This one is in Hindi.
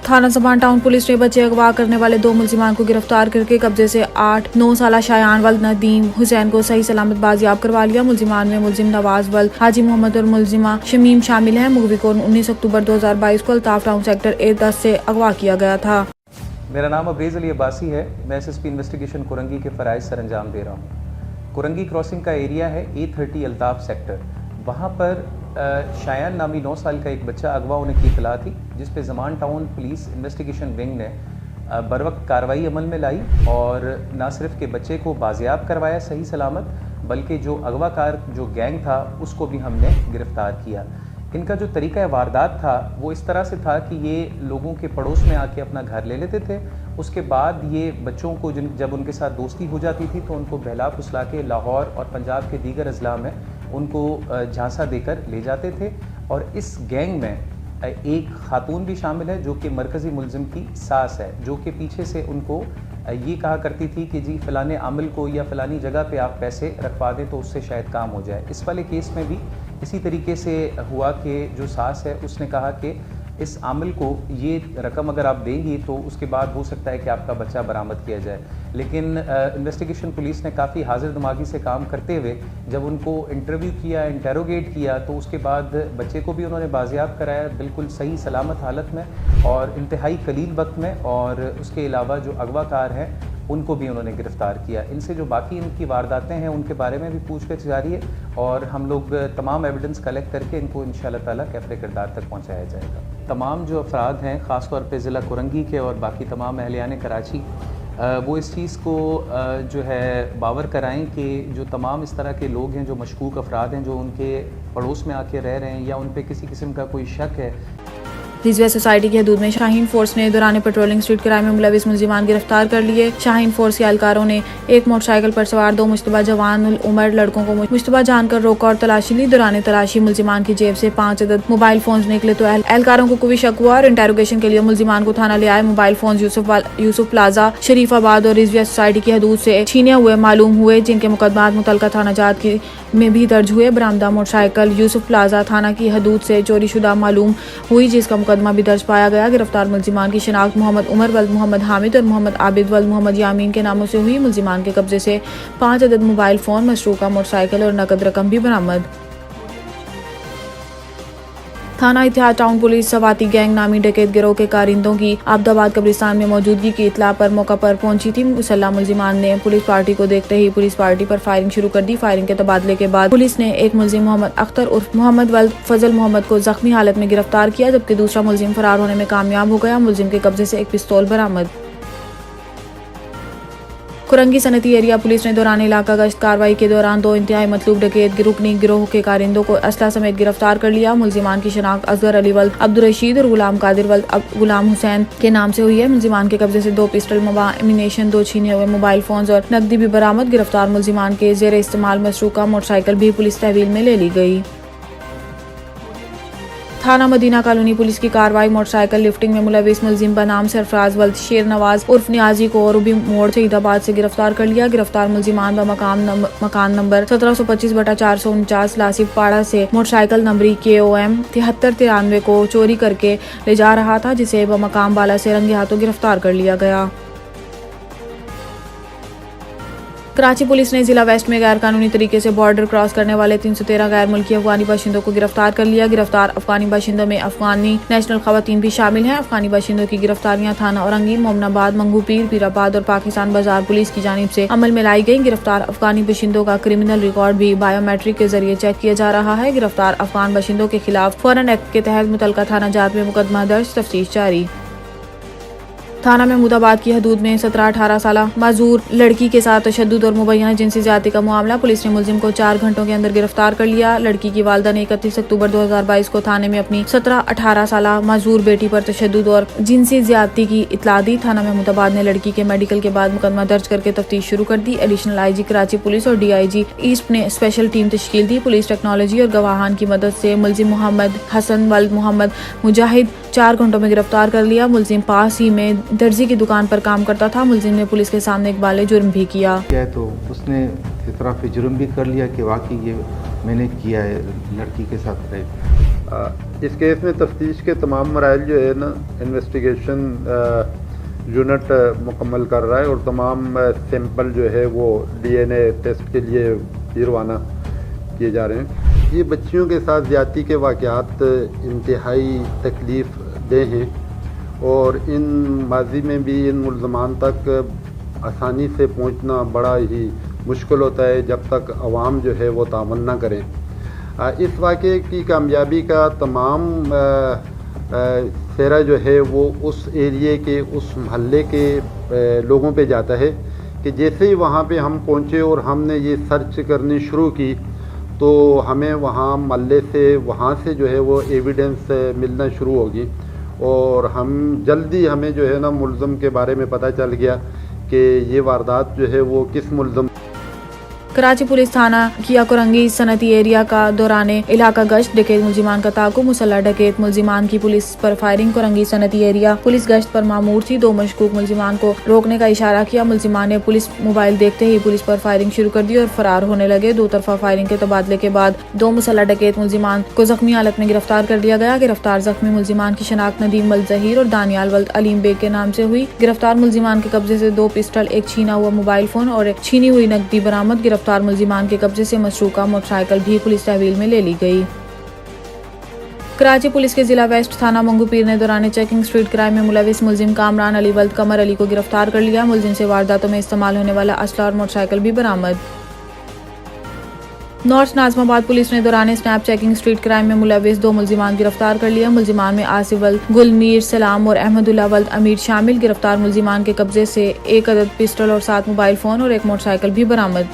थाना समान टाउन पुलिस ने बच्चे अगवा करने वाले 2 मुलजिमान को गिरफ्तार करके कब्जे से 8-9 साला शायान वल्द नदीम हुसैन को सही सलामत बाजियाब करवा लिया। मुलजिमान में मुलजिम नवाज वल्द हाजी मोहम्मद और मुलजिमा शमीम शामिल हैं। मुगवी को 19 अक्टूबर 2022 को अल्ताफ टाउन सेक्टर A10 से अगवा किया गया था। मेरा नाम अब्रेज़ अली अब्बासी है। मैं SSP इन्वेस्टिगेशन कुरंगी के फ़राइज़ सर अंजाम दे रहा हूँ। कुरंगी क्रॉसिंग का एरिया है A30 अल्ताफ सेक्टर। वहाँ पर शायान नामी 9 साल का एक बच्चा अगवा होने की इतला थी, जिस पे ज़मान टाउन पुलिस इन्वेस्टिगेशन विंग ने बरवक्त कार्रवाई अमल में लाई और न सिर्फ के बच्चे को बाजियाब करवाया सही सलामत, बल्कि जो अगवाकार जो गैंग था उसको भी हमने गिरफ़्तार किया। इनका जो तरीक़ा वारदात था वो इस तरह से था कि ये लोगों के पड़ोस में आके अपना घर ले लेते थे। उसके बाद ये बच्चों को जब उनके साथ दोस्ती हो जाती थी तो उनको बहला फुसला के लाहौर और पंजाब के दीगर अजला में उनको झांसा देकर ले जाते थे। और इस गैंग में एक खातून भी शामिल है जो कि मरकज़ी मुलजिम की सास है, जो कि पीछे से उनको ये कहा करती थी कि जी फ़लाने आमिल को या फ़लानी जगह पे आप पैसे रखवा दें तो उससे शायद काम हो जाए। इस वाले केस में भी इसी तरीके से हुआ कि जो सास है उसने कहा कि इस आमिल को ये रकम अगर आप देंगी तो उसके बाद हो सकता है कि आपका बच्चा बरामद किया जाए। लेकिन इन्वेस्टिगेशन पुलिस ने काफ़ी हाजिर दिमागी से काम करते हुए जब उनको इंटरव्यू किया, इंटेरोगेट किया, तो उसके बाद बच्चे को भी उन्होंने बाजियाब कराया बिल्कुल सही सलामत हालत में और इंतहाई कलील वक्त में। और उसके अलावा जो अगवाकार हैं उनको भी उन्होंने गिरफ़्तार किया। इनसे जो बाकी इनकी वारदातें हैं उनके बारे में भी पूछताछ जारी है और हम लोग तमाम एविडेंस कलेक्ट करके इनको इंशाअल्लाह ताला कैफ़रे किरदार तक पहुँचाया जाएगा। तमाम जो अफराद हैं ख़ास तौर पे ज़िला कुरंगी के और बाकी तमाम अहलियान कराची वो इस चीज़ को जो है बावर कराएं कि जो तमाम इस तरह के लोग हैं, जो मशकूक अफराद हैं, जो उनके पड़ोस में आके रह रहे हैं या उन पर किसी किस्म का कोई शक है। रिजविया सोसाइटी की हदूद में शाहीन फोर्स ने दौरान पेट्रोलिंग स्ट्रीट क्राइम में मुलविस मुलजिमान गिरफ्तार कर लिए। शाहीन फोर्स के एहलकारों ने एक मोटरसाइकिल पर सवार 2 मुश्तबा जवान उम्र लड़कों को मुश्तबा जानकर रोका और तलाशी ली। दौरान तलाशी मुलजिमान की जेब से 5 अदद मोबाइल फोन निकले तो एहलकारों को कोई शक हुआ और इंटेरोगेशन के लिए मुलजिमान को थाना ले आए। Mobile phone Yusuf plaza, Sharifabad और रिजविया सोसाइटी की हदूद से छीने हुए मालूम हुए, जिनके मुकदमात मुतलका थाना जात में भी दर्ज हुए। बरामदा मोटरसाइकिल यूसुफ प्लाजा थाना की हदूद से चोरी शुदा मालूम हुई, जिसका मुकदमा भी दर्ज पाया गया। गिरफ्तार मुलजिमान की शिनाख्त मोहम्मद उमर वल्द मोहम्मद हामिद और मोहम्मद आबिद वल्द मोहम्मद यामीन के नामों से हुई। मुलजिमान के कब्जे से 5 अदद मोबाइल फोन, मसरूका मोटरसाइकिल और नकद रकम भी बरामद। थाना इतिहाद टाउन पुलिस सवाती गैंग नामी डकैत गिरोह के कारिंदों की अब्दाबाद कब्रिस्तान में मौजूदगी की इतला पर मौका पर पहुंची थी। मुसल्लह मुलजिमान ने पुलिस पार्टी को देखते ही पुलिस पार्टी पर फायरिंग शुरू कर दी। फायरिंग के तबादले के बाद पुलिस ने एक मुलजिम मोहम्मद अख्तर उर्फ मोहम्मद वल्द फजल मोहम्मद को जख्मी हालत में गिरफ्तार किया, जबकि दूसरा मुलजिम फरार होने में कामयाब हो गया। मुलजिम के कब्जे से एक पिस्तौल बरामद। कुरंगी सनती एरिया पुलिस ने दौरान इलाका गश्त कार्रवाई के दौरान 2 इंतहाई मतलूब डकैत रुकनी गिरोह के कारिंदों को असला समेत गिरफ्तार कर लिया। मुलजिमान की शनाख्त असगर अली वल्द अब्दुल रशीद और गुलाम कादिर वल्द गुलाम हुसैन के नाम से हुई है। मुलजिमान के कब्जे से 2 पिस्टल, एमिनेशन, 2 छीने हुए मोबाइल फोन और नकदी भी बरामद। गिरफ्तार मुलजिमान के जेर इस्तेमाल मसरूका मोटरसाइकिल भी पुलिस तहवील में ले ली गई। थाना मदीना कॉलोनी पुलिस की कार्रवाई मोटरसाइकिल लिफ्टिंग में मुलविस मुलजिम बनाम सरफराज वल्द शेर नवाज उर्फ नियाजी को और मोड़ शहीदाबाद से गिरफ्तार कर लिया। गिरफ्तार मुलजिमान मकान नंबर 1725/449 लासिफ पाड़ा से मोटरसाइकिल नंबरी KOM 7393 को चोरी करके ले जा रहा था, जिसे बमकाम बाला से रंगे हाथों गिरफ्तार कर लिया गया। कराची पुलिस ने जिला वेस्ट में गैर कानूनी तरीके से बॉर्डर क्रॉस करने वाले 313 गैर मुल्की अफगानी बाशिंदों को गिरफ्तार कर लिया। गिरफ्तार अफगानी बाशिंदों में अफगानी नेशनल खवातीन भी शामिल हैं। अफगानी बाशिंदों की गिरफ्तारियां थाना औरंगी, मोमनाबाद, मंगू पीर, पीराबाद और पाकिस्तान बाजार पुलिस की जानिब से अमल में लाई गई। गिरफ्तार अफगानी बाशिंदों का क्रिमिनल रिकॉर्ड भी बायोमेट्रिक के जरिए चेक किया जा रहा है। गिरफ्तार अफगान बाशिंदों के खिलाफ फौरन एक्ट के तहत मुतलका थाना जात में मुकदमा दर्ज, तफ्तीश जारी। थाना महमूदाबाद की हदूद में 17-18 साल माजूर लड़की के साथ तशद्दुद और मुबैना जिनसी ज्यादती का मामला। पुलिस ने मुलजिम को 4 घंटों के अंदर गिरफ्तार कर लिया। लड़की की वालदा ने 31 अक्टूबर 2022 को थाने में अपनी 17-18 साल माजूर बेटी पर तशद्दुद और जिनसी ज्यादती की इतला दी। थाना महमूदाबाद ने लड़की के मेडिकल के बाद मुकदमा दर्ज करके तफ्तीश शुरू कर दी। एडिशनल IG कराची पुलिस और DIG ईस्ट ने स्पेशल टीम तश्कील दी। पुलिस टेक्नोलॉजी और गवाहान की मदद से मुलजिम मोहम्मद हसन वल्द मोहम्मद मुजाहिद 4 घंटों में गिरफ्तार कर लिया। मुलजिम पास ही में दर्जी की दुकान पर काम करता था। मुलजिम ने पुलिस के सामने एक बाले जुर्म भी किया तो उसने इतराफ़ जुर्म भी कर लिया कि वाकई ये मैंने किया है, लड़की के साथ रेप। इस केस में तफ्तीश के तमाम मराइल जो है ना इन्वेस्टिगेशन यूनिट मुकम्मल कर रहा है और तमाम सैंपल जो है वो DNA टेस्ट के लिए रवाना किए जा रहे हैं। ये बच्चियों के साथ ज़्यादती के वाक़यात इंतहाई तकलीफ़ देह हैं और इन माजी में भी इन मुल्ज़मान तक आसानी से पहुंचना बड़ा ही मुश्किल होता है जब तक अवाम जो है वो तावन ना करें। इस वाक़े की कामयाबी का तमाम सेहरा जो है वो उस एरिए के उस महल्ले के लोगों पे जाता है कि जैसे ही वहाँ पे हम पहुँचे और हमने ये सर्च करनी शुरू की तो हमें वहाँ महल्ले से वहाँ से जो है वो एविडेंस मिलना शुरू होगी और हम जल्दी हमें जो है ना मुल्ज़म के बारे में पता चल गया कि ये वारदात जो है वो किस मुल्ज़म। कराची पुलिस थाना किया कुरंगी सनती एरिया का दौरान इलाका गश्त डकैत मुलजिमान का ताकुब मुसल्लह डकैत मुलजिमान की पुलिस पर फायरिंग। कुरंगी सनती एरिया पुलिस गश्त पर मामूर थी। 2 मशकूक मुलजिमान को रोकने का इशारा किया। मुलजिमान ने पुलिस मोबाइल देखते ही पुलिस पर फायरिंग शुरू कर दी और फरार होने लगे। 2 तरफा फायरिंग के तबादले के बाद 2 मुसल्लह डकैत मुलजिमान को जख्मी हालत में गिरफ्तार कर लिया गया। गिरफ्तार जख्मी मुलजिमान की शनाख्त नदीम वल्द जहीर और दानियाल वल्द अलीम बेग के नाम से हुई। गिरफ्तार मुलजिमान के कब्जे से 2 पिस्टल, 1 छीना हुआ मोबाइल फोन और 1 छीनी हुई नकदी बरामद। गिरफ्तार मुलजिमान के कब्जे से मशरूका मोटरसाइकिल भी पुलिस तहवील में ले ली गई। कराची पुलिस के जिला वेस्ट थाना मंगूपीर ने दौरान चेकिंग स्ट्रीट क्राइम में मुलविस मुलजिम कामरान अली वल्द कमर अली को गिरफ्तार कर लिया। मुलजिम से वारदातों में इस्तेमाल होने वाला असला और मोटरसाइकिल भी बरामद। नॉर्थ नाजमाबाद पुलिस ने दौरान स्नैप चेकिंग स्ट्रीट क्राइम में मुलविस 2 मुलजिमान गिरफ्तार कर लिया। मुलजिमान में आसिफ वल्द गुलमीर सलाम और अहमदुल्ला वल्द अमीर शामिल। गिरफ्तार मुलजिमान के कब्जे से 1 अदद पिस्टल और 7 मोबाइल फोन और 1 मोटरसाइकिल भी बरामद।